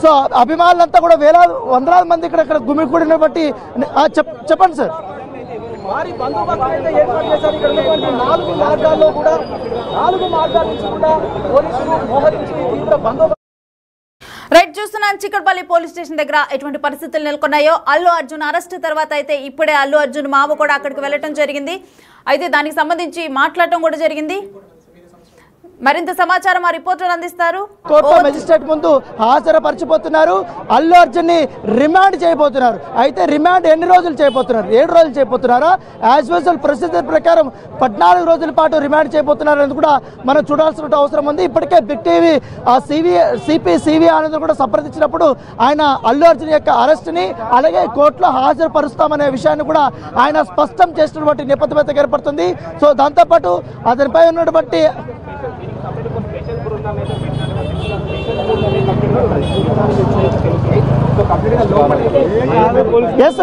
So అభిమానులంతా కూడా వేలాది వందలాది మంది ఇక్కడ గుమికూడిన బట్టి చెప్పండి సార్. భారీ బందోబస్తు అయితే ఏర్పాటు చేశారు. ఇక్కడ ఉన్నటువంటి 4 మార్గాల్లో కూడా 4 మార్గాల నుంచి కూడా పోలీసులు మోహరించి తీవ్ర బందోబస్తు. రైట్, చూస్తున్నాను చిక్కడపల్లి పోలీస్ స్టేషన్ దగ్గర ఎటువంటి పరిస్థితులు నెలకొన్నాయో. అల్లు అర్జున్ అరెస్ట్ తర్వాత అయితే ఇప్పుడే అల్లు అర్జున్ మామ కూడా అక్కడికి వెళ్ళటం జరిగింది. అయితే దానికి సంబంధించి మాట్లాడటం కూడా జరిగింది. మరింత సమాచారం మా రిపోర్టర్ అందిస్తారు. కోర్టు మెజిస్ట్రేట్ ముందు హాజరుపరచబోతున్నారు. అల్లు అర్జున్ ని రిమాండ్ చేయబోతున్నారు. అయితే రిమాండ్ ఎన్ని రోజులు చేయబోతున్నారు? 7 రోజులు చేయబోతున్నారా? యాజ్ యూజువల్ ప్రొసీజర్ ప్రకారం 14 రోజుల పాటు రిమాండ్ చేయబోతున్నారు అని కూడా మనం చూడాల్సిన అవసరం ఉంది. ఇప్పటికే బిగ్ టీవీ సిపి ఆనంద్ కూడా సంప్రదించినప్పుడు ఆయన అల్లు అర్జున్ యొక్క అరెస్ట్ ని అలాగే కోర్టులో హాజరుపరుస్తామనే విషయాన్ని కూడా ఆయన స్పష్టం చేసినటువంటి నేపథ్యం అయితే ఏర్పడుతుంది. సో దాంతోపాటు అతనిపై ఉన్నటువంటి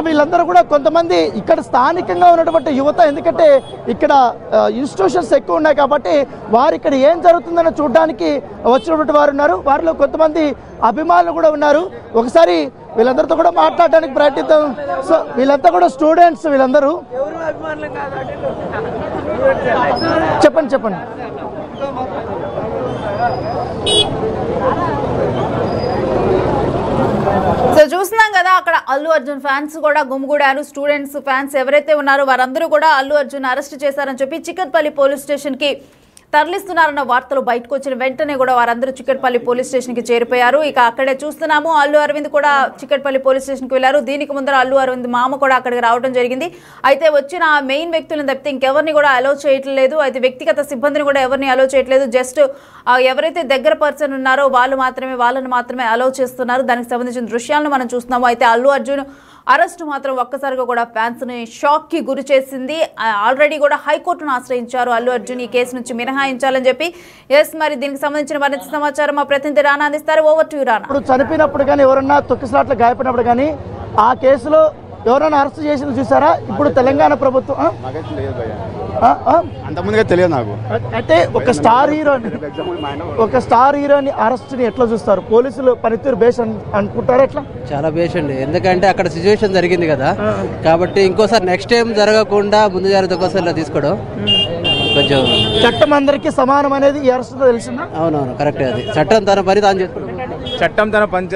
వీళ్ళందరూ కూడా కొంతమంది ఇక్కడ స్థానికంగా ఉన్నటువంటి యువత, ఎందుకంటే ఇక్కడ ఇన్స్టిట్యూషన్స్ ఎక్కువ ఉన్నాయి కాబట్టి వారు ఇక్కడ ఏం జరుగుతుందని చూడడానికి వచ్చినటువంటి వారు ఉన్నారు. వారిలో కొంతమంది అభిమానులు కూడా ఉన్నారు. ఒకసారి వీళ్ళందరితో కూడా మాట్లాడడానికి ప్రయత్నిద్దాం. సో వీళ్ళంతా కూడా స్టూడెంట్స్, వీళ్ళందరూ చెప్పండి. సో చూస్తున్నాం కదా, అక్కడ అల్లు అర్జున్ ఫ్యాన్స్ కూడా గుమిగూడారు. స్టూడెంట్స్, ఫ్యాన్స్ ఎవరైతే ఉన్నారో వారందరూ కూడా అల్లు అర్జున్ అరెస్ట్ చేశారని చెప్పి చిక్కడపల్లి పోలీస్ స్టేషన్ కి తరలిస్తున్నారన్న వార్తలు బయటకు వచ్చిన వెంటనే కూడా వారందరూ చిక్కడపల్లి పోలీస్ స్టేషన్ కి చేరిపోయారు. ఇక అక్కడే చూస్తున్నాము అల్లు అరవింద్ కూడా చిక్కడపల్లి పోలీస్ స్టేషన్ కి వెళ్లారు. దీనికి ముందర అల్లు అరవింద్ మామ కూడా అక్కడికి రావడం జరిగింది. అయితే వచ్చిన మెయిన్ వ్యక్తులను తప్పితే ఇంకెవరిని కూడా అలౌ చేయట్లేదు. అయితే వ్యక్తిగత సిబ్బందిని కూడా ఎవరిని అలౌ చేయట్లేదు. జస్ట్ ఎవరైతే దగ్గర పర్సన్ ఉన్నారో వాళ్ళని మాత్రమే అలౌ చేస్తున్నారు. దానికి సంబంధించిన దృశ్యాలను మనం చూస్తున్నాము. అయితే అల్లు అర్జున్ అరెస్ట్ మాత్రం ఒక్కసారిగా కూడా ఫ్యాన్స్ ని షాక్ కి గురి చేసింది. ఆల్రెడీ కూడా హైకోర్టును ఆశ్రయించారు అల్లు అర్జున్ ఈ కేసు నుంచి మినహాయించాలని చెప్పి. మరి దీనికి సంబంధించిన మరింత సమాచారం మా ప్రతినిధి రానా అందిస్తారు. ఓవర్ టు యు రానా. ఇప్పుడు చనిపోయినప్పుడు కానీ ఎవరన్నా తొక్కిసలాట్లు గాయపడినప్పుడు కానీ ఆ కేసులో ఎవరైనా అరెస్ట్ చేసింది చూసారా? ఇప్పుడు తెలంగాణ ప్రభుత్వం అంతకుముందుగా తెలియదు నాకు. అంటే ఒక స్టార్ హీరోని అరెస్ట్ ని ఎట్లా చూస్తారు? పోలీసులు పనితీరు బేస్ అనుకుంటారా? ఎట్లా? చాలా బేస్ అండి. ఎందుకంటే అక్కడ సిచ్యువేషన్ జరిగింది కదా, కాబట్టి ఇంకోసారి నెక్స్ట్ టైం జరగకుండా ముందు జాగ్రత్త కోసం ఇలా తీసుకోవడం కొంచెం. చట్టం అందరికీ సమానం అనేది ఈ అరెస్ట్ తెలిసిందా? అవునవును, కరెక్టే. అది చట్టం తన పని తాను చేసుకోవడం, చట్టం తన పని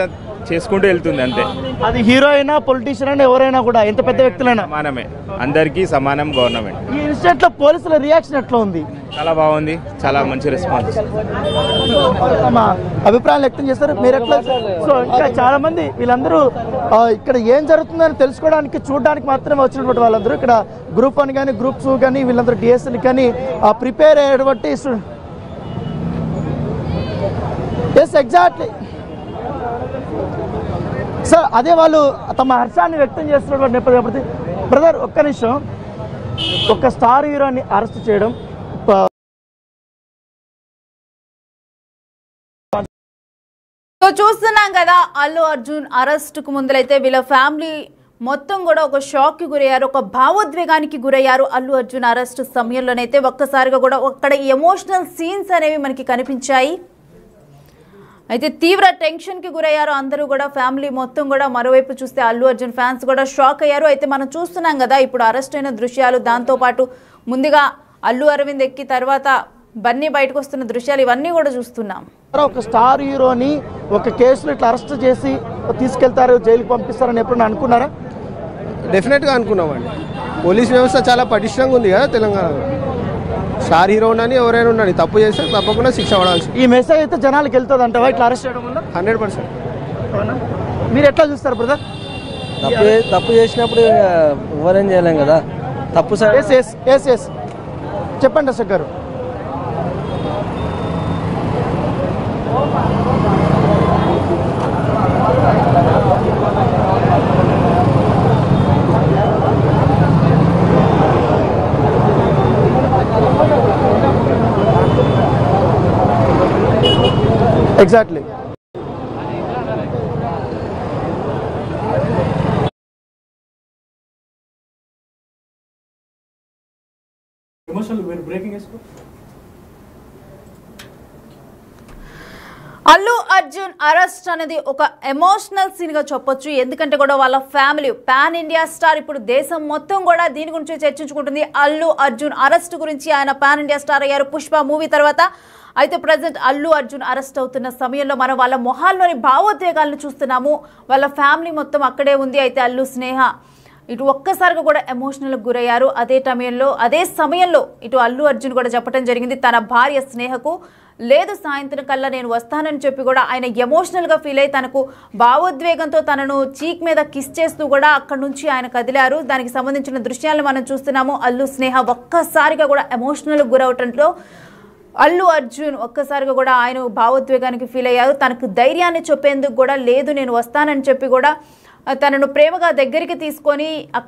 చేసుకుంటూ వెళ్తుంది అంతే. అది హీరో అయినా పొలిటీషియన్ అయినా ఎవరైనా కూడా ఎంత పెద్ద వ్యక్తులైనా సమానమే, అందరికీ సమానం గవర్నమెంట్. ఈ ఇన్సిడెంట్ లో పోలీసుల రియాక్షన్ ఎట్లా ఉంది? చాలా బాగుంది, చాలా మంచి రెస్పాన్స్. తమ అభిప్రాయాలు వ్యక్తం చేస్తారు. మీరు ఎట్లా? సో ఇంకా చాలా మంది వీళ్ళందరూ ఇక్కడ ఏం జరుగుతుందని తెలుసుకోవడానికి చూడడానికి మాత్రమే వచ్చినటువంటి వాళ్ళందరూ ఇక్కడ గ్రూప్ 1 కానీ గ్రూప్ 2 కానీ వీళ్ళందరూ డిఎస్ఎల్ కానీ ప్రిపేర్ అయ్యేటువంటి ఎగ్జాక్ట్లీ సార్ అదే వాళ్ళు తమ హర్షాన్ని వ్యక్తం చేస్తున్నటువంటి నేపథ్యం. బ్రదర్ ఒక్క నిమిషం, ఒక స్టార్ హీరోని అరెస్ట్ చేయడం చూస్తున్నాం కదా, అల్లు అర్జున్ అరెస్ట్ కు ముందరైతే వీళ్ళ ఫ్యామిలీ మొత్తం కూడా ఒక షాక్ కి గురయ్యారు, ఒక భావోద్వేగానికి గురయ్యారు. అల్లు అర్జున్ అరెస్ట్ సమయంలోనైతే ఒక్కసారిగా కూడా అక్కడ ఎమోషనల్ సీన్స్ అనేవి మనకి కనిపించాయి. అయితే తీవ్ర టెన్షన్ కి గురయ్యారు అందరూ కూడా, ఫ్యామిలీ మొత్తం కూడా. మరోవైపు చూస్తే అల్లు అర్జున్ ఫ్యాన్స్ కూడా షాక్ అయ్యారు. అయితే మనం చూస్తున్నాం కదా ఇప్పుడు అరెస్ట్ అయిన దృశ్యాలు, దాంతోపాటు ముందుగా అల్లు అరవింద్ ఎక్కి తర్వాత బన్నీ బయటకు వస్తున్న దృశ్యాలు, ఇవన్నీ కూడా చూస్తున్నాం. ఒక స్టార్ హీరోని ఒక కేసులో ఇట్లా అరెస్ట్ చేసి తీసుకెళ్తారు, జైలుకి పంపిస్తారని ఎప్పుడైనా అనుకున్నారా? డెఫినెట్గా అనుకున్నామండి. పోలీస్ వ్యవస్థ చాలా పటిష్టంగా ఉంది కదా తెలంగాణలో. స్టార్ హీరో ఉండని ఎవరైనా ఉండని తప్పు చేస్తే తప్పకుండా శిక్ష పడాల్సి. ఈ మెసేజ్ అయితే జనాలకు వెళ్తుంది అంటే ఇట్లా అరెస్ట్ చేయడం వల్ల 100%. మీరు ఎట్లా చూస్తారు బ్రదర్? తప్పు చేసినప్పుడు ఎవరేం చేయలేం కదా. తప్పు చెప్పండి అశోక్ గారు. Exactly. అల్లు అర్జున్ అరెస్ట్ అనేది ఒక ఎమోషనల్ సీన్ గా చెప్పొచ్చు. ఎందుకంటే కూడా వాళ్ళ ఫ్యామిలీ పాన్ ఇండియా స్టార్, ఇప్పుడు దేశం మొత్తం కూడా దీని గురించి చర్చించుకుంటుంది. అల్లు అర్జున్ అరెస్ట్ గురించి. ఆయన పాన్ ఇండియా స్టార్ అయ్యారు పుష్ప మూవీ తర్వాత. అయితే ప్రజెంట్ అల్లు అర్జున్ అరెస్ట్ అవుతున్న సమయంలో మనం వాళ్ళ మొహాల్లోని భావోద్వేగాలను చూస్తున్నాము. వాళ్ళ ఫ్యామిలీ మొత్తం అక్కడే ఉంది. అయితే అల్లు స్నేహ ఇటు ఒక్కసారిగా కూడా ఎమోషనల్కి గురయ్యారు. అదే సమయంలో ఇటు అల్లు అర్జున్ కూడా చెప్పడం జరిగింది తన భార్య స్నేహకు, లేదు సాయంత్రం కల్లా నేను వస్తానని చెప్పి కూడా ఆయన ఎమోషనల్గా ఫీల్ అయ్యి తనకు భావోద్వేగంతో తనను చీక్ మీద కిస్ చేస్తూ కూడా అక్కడి నుంచి ఆయన కదిలారు. దానికి సంబంధించిన దృశ్యాలను మనం చూస్తున్నాము. అల్లు స్నేహ ఒక్కసారిగా కూడా ఎమోషనల్కి గురవటంతో అల్లు అర్జున్ ఒక్కసారిగా కూడా ఆయన భావోద్వేగానికి ఫీల్ అయ్యారు. తనకు ధైర్యాన్ని చెప్పేందుకు కూడా లేదు నేను వస్తానని చెప్పి కూడా తనను ప్రేమగా దగ్గరికి తీసుకొని అక్కడ